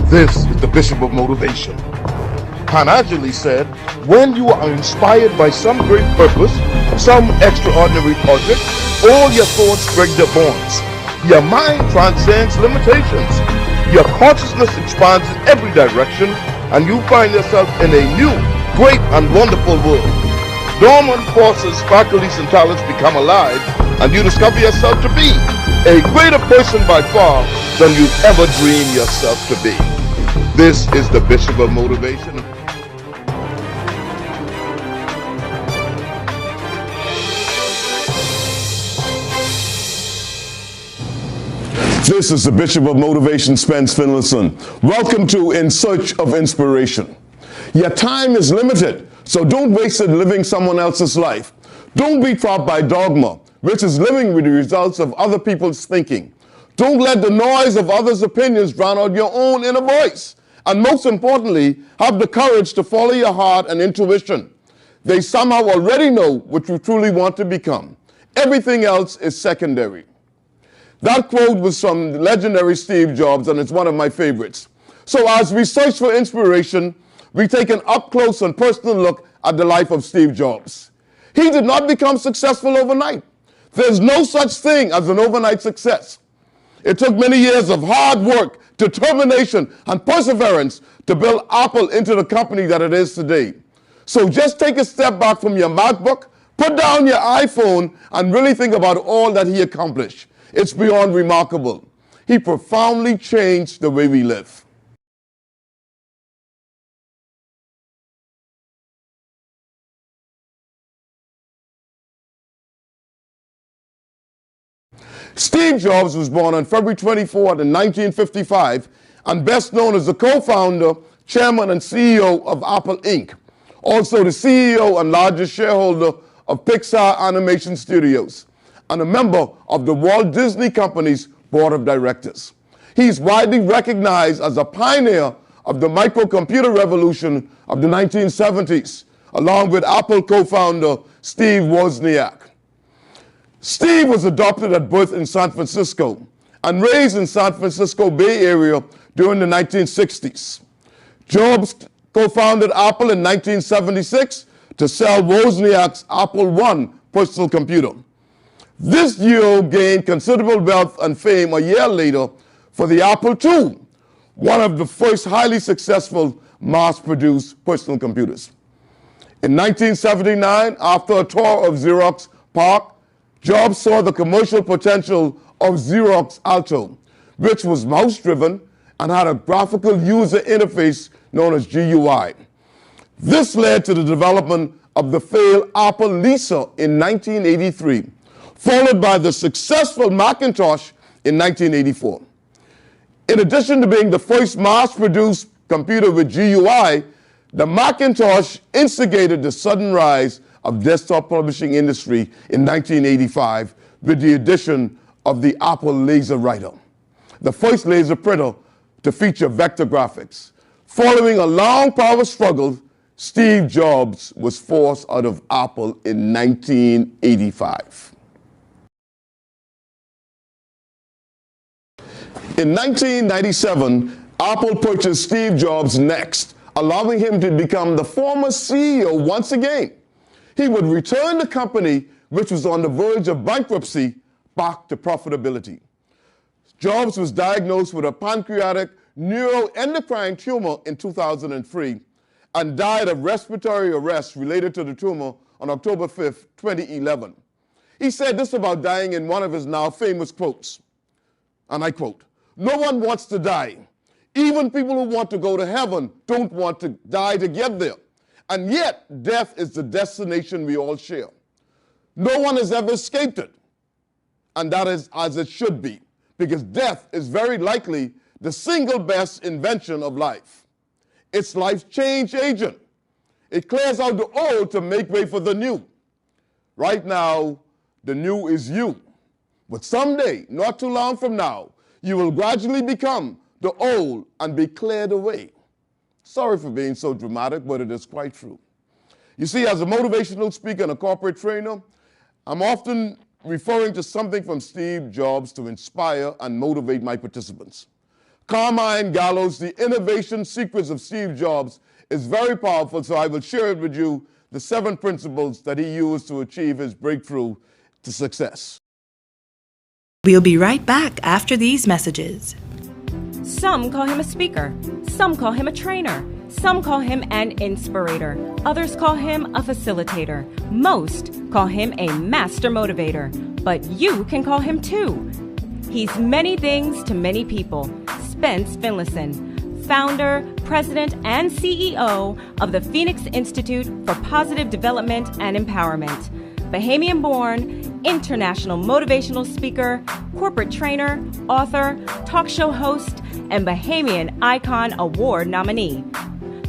This is the Bishop of Motivation. Panagali said, when you are inspired by some great purpose, some extraordinary project, all your thoughts break their bonds. Your mind transcends limitations. Your consciousness expands in every direction, and you find yourself in a new, great, and wonderful world. Dormant forces, faculties, and talents become alive, and you discover yourself to be a greater person by far than you've ever dreamed yourself to be. This is the Bishop of Motivation. This is the Bishop of Motivation, Spence Finlayson. Welcome to In Search of Inspiration. Your time is limited, so don't waste it living someone else's life. Don't be trapped by dogma, which is living with the results of other people's thinking. Don't let the noise of others' opinions drown out your own inner voice. And most importantly, have the courage to follow your heart and intuition. They somehow already know what you truly want to become. Everything else is secondary. That quote was from the legendary Steve Jobs, and it's one of my favorites. So as we search for inspiration, we take an up-close and personal look at the life of Steve Jobs. He did not become successful overnight. There's no such thing as an overnight success. It took many years of hard work, determination, and perseverance to build Apple into the company that it is today. So just take a step back from your MacBook, put down your iPhone, and really think about all that he accomplished. It's beyond remarkable. He profoundly changed the way we live. Steve Jobs was born on February 24th in 1955 and best known as the co-founder, chairman, and CEO of Apple Inc., also the CEO and largest shareholder of Pixar Animation Studios, and a member of the Walt Disney Company's board of directors. He's widely recognized as a pioneer of the microcomputer revolution of the 1970s, along with Apple co-founder Steve Wozniak. Steve was adopted at birth in San Francisco and raised in San Francisco Bay Area during the 1960s. Jobs co-founded Apple in 1976 to sell Wozniak's Apple I personal computer. This duo gained considerable wealth and fame a year later for the Apple II, one of the first highly successful mass-produced personal computers. In 1979, after a tour of Xerox PARC, Jobs saw the commercial potential of Xerox Alto, which was mouse-driven and had a graphical user interface known as GUI. This led to the development of the failed Apple Lisa in 1983, followed by the successful Macintosh in 1984. In addition to being the first mass-produced computer with GUI, the Macintosh instigated the sudden rise of desktop publishing industry in 1985 with the addition of the Apple Laser Writer, the first laser printer to feature vector graphics. Following a long power struggle, Steve Jobs was forced out of Apple in 1985. In 1997, Apple purchased Steve Jobs next, allowing him to become the former CEO once again. He would return the company, which was on the verge of bankruptcy, back to profitability. Jobs was diagnosed with a pancreatic neuroendocrine tumor in 2003 and died of respiratory arrest related to the tumor on October 5th, 2011. He said this about dying in one of his now famous quotes, and I quote, "No one wants to die. Even people who want to go to heaven don't want to die to get there. And yet, death is the destination we all share. No one has ever escaped it. And that is as it should be, because death is very likely the single best invention of life. It's life's change agent. It clears out the old to make way for the new. Right now, the new is you. But someday, not too long from now, you will gradually become the old and be cleared away." Sorry for being so dramatic, but it is quite true. You see, as a motivational speaker and a corporate trainer, I'm often referring to something from Steve Jobs to inspire and motivate my participants. Carmine Gallo's The Innovation Secrets of Steve Jobs is very powerful, so I will share it with you, the 7 principles that he used to achieve his breakthrough to success. We'll be right back after these messages. Some call him a speaker. Some call him a trainer. Some call him an inspirator. Others call him a facilitator. Most call him a master motivator. But you can call him too. He's many things to many people. Spence Finlayson, founder, president, and CEO of the Phoenix Institute for Positive Development and Empowerment. Bahamian-born, international motivational speaker, corporate trainer, author, talk show host, and Bahamian Icon Award nominee.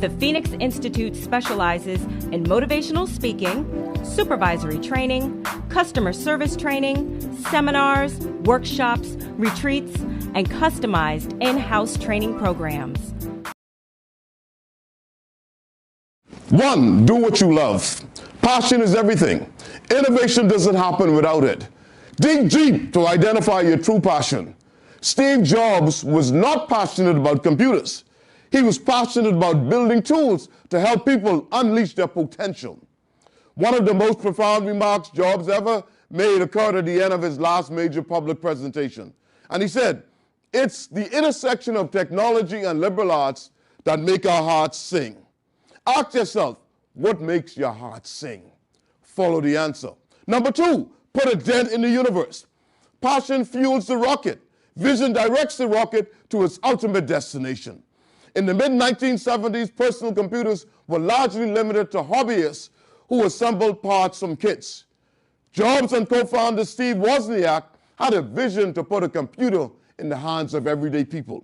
The Phoenix Institute specializes in motivational speaking, supervisory training, customer service training, seminars, workshops, retreats, and customized in-house training programs. 1, do what you love. Passion is everything. Innovation doesn't happen without it. Dig deep to identify your true passion. Steve Jobs was not passionate about computers. He was passionate about building tools to help people unleash their potential. One of the most profound remarks Jobs ever made occurred at the end of his last major public presentation. And he said, "It's the intersection of technology and liberal arts that make our hearts sing." Ask yourself, what makes your heart sing? Follow the answer. Number 2, put a dent in the universe. Passion fuels the rocket. Vision directs the rocket to its ultimate destination. In the mid-1970s, personal computers were largely limited to hobbyists who assembled parts from kits. Jobs and co-founder Steve Wozniak had a vision to put a computer in the hands of everyday people.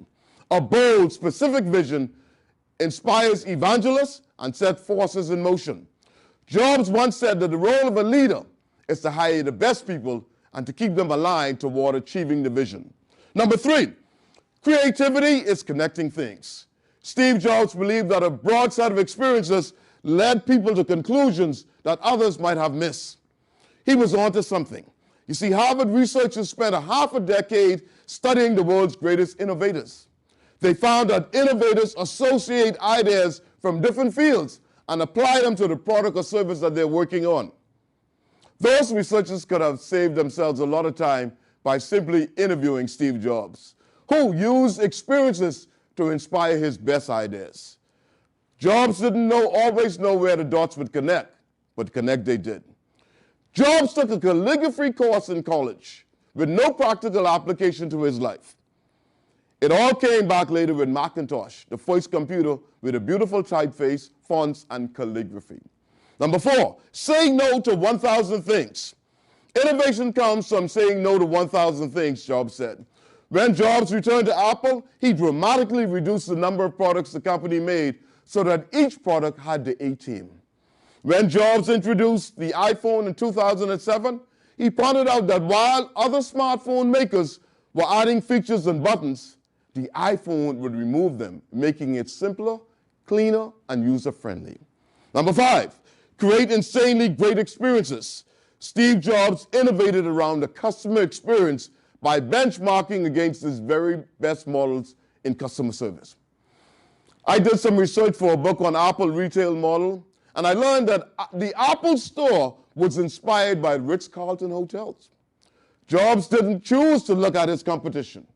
A bold, specific vision inspires evangelists and sets forces in motion. Jobs once said that the role of a leader is to hire the best people and to keep them aligned toward achieving the vision. Number 3, creativity is connecting things. Steve Jobs believed that a broad set of experiences led people to conclusions that others might have missed. He was onto something. You see, Harvard researchers spent a half a decade studying the world's greatest innovators. They found that innovators associate ideas from different fields and apply them to the product or service that they're working on. Those researchers could have saved themselves a lot of time by simply interviewing Steve Jobs, who used experiences to inspire his best ideas. Jobs didn't always know where the dots would connect, but connect they did. Jobs took a calligraphy course in college with no practical application to his life. It all came back later with Macintosh, the first computer with a beautiful typeface, fonts, and calligraphy. Number 4, saying no to 1,000 things. Innovation comes from saying no to 1,000 things, Jobs said. When Jobs returned to Apple, he dramatically reduced the number of products the company made so that each product had the A-team. When Jobs introduced the iPhone in 2007, he pointed out that while other smartphone makers were adding features and buttons, the iPhone would remove them, making it simpler, cleaner, and user-friendly. Number 5, create insanely great experiences. Steve Jobs innovated around the customer experience by benchmarking against his very best models in customer service. I did some research for a book on Apple retail model, and I learned that the Apple store was inspired by Ritz-Carlton hotels. Jobs didn't choose to look at his competition.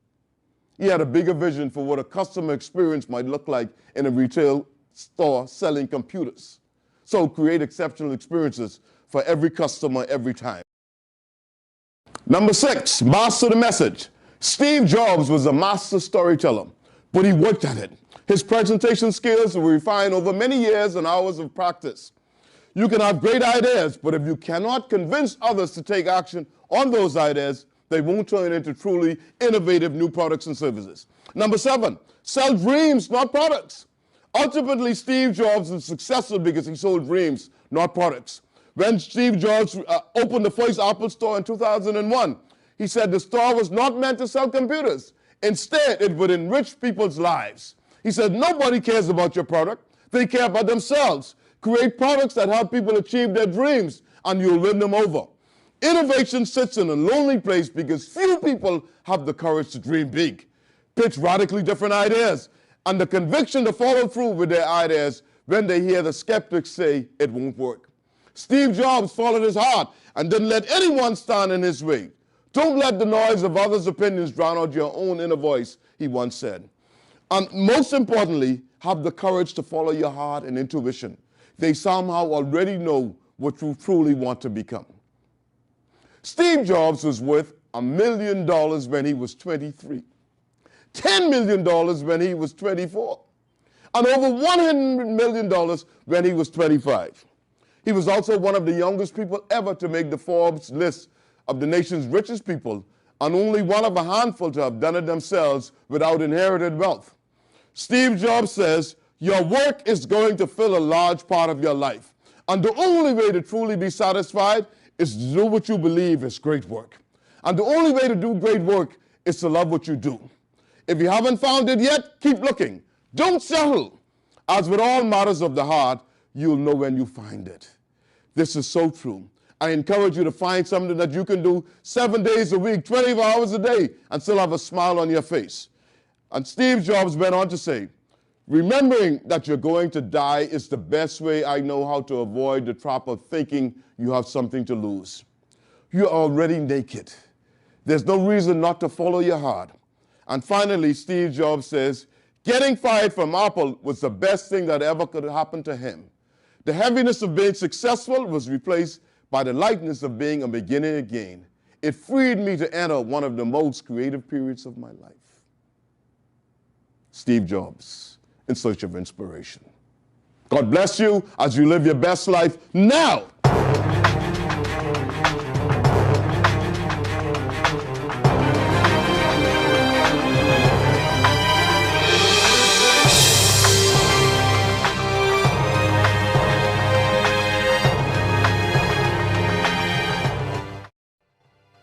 He had a bigger vision for what a customer experience might look like in a retail store selling computers. So create exceptional experiences for every customer every time. Number 6, master the message. Steve Jobs was a master storyteller, but he worked at it. His presentation skills were refined over many years and hours of practice. You can have great ideas, but if you cannot convince others to take action on those ideas, they won't turn into truly innovative new products and services. Number 7, sell dreams, not products. Ultimately, Steve Jobs was successful because he sold dreams, not products. When Steve Jobs opened the first Apple store in 2001, he said the store was not meant to sell computers. Instead, it would enrich people's lives. He said, nobody cares about your product. They care about themselves. Create products that help people achieve their dreams, and you'll win them over. Innovation sits in a lonely place because few people have the courage to dream big. pitch radically different ideas, and the conviction to follow through with their ideas when they hear the skeptics say it won't work. Steve Jobs followed his heart and didn't let anyone stand in his way. Don't let the noise of others' opinions drown out your own inner voice, he once said. And most importantly, have the courage to follow your heart and intuition. They somehow already know what you truly want to become. Steve Jobs was worth $1 million when he was 23, $10 million when he was 24, and over $100 million when he was 25. He was also one of the youngest people ever to make the Forbes list of the nation's richest people, and only one of a handful to have done it themselves without inherited wealth. Steve Jobs says, your work is going to fill a large part of your life, and the only way to truly be satisfied is to do what you believe is great work. And the only way to do great work is to love what you do. If you haven't found it yet, keep looking. Don't settle. As with all matters of the heart, you'll know when you find it. This is so true. I encourage you to find something that you can do 7 days a week, 24 hours a day, and still have a smile on your face. And Steve Jobs went on to say, remembering that you're going to die is the best way I know how to avoid the trap of thinking you have something to lose. You're already naked. There's no reason not to follow your heart. And finally, Steve Jobs says, getting fired from Apple was the best thing that ever could happen to him. The heaviness of being successful was replaced by the lightness of being a beginning again. It freed me to enter one of the most creative periods of my life. Steve Jobs, In Search of Inspiration. God bless you as you live your best life now.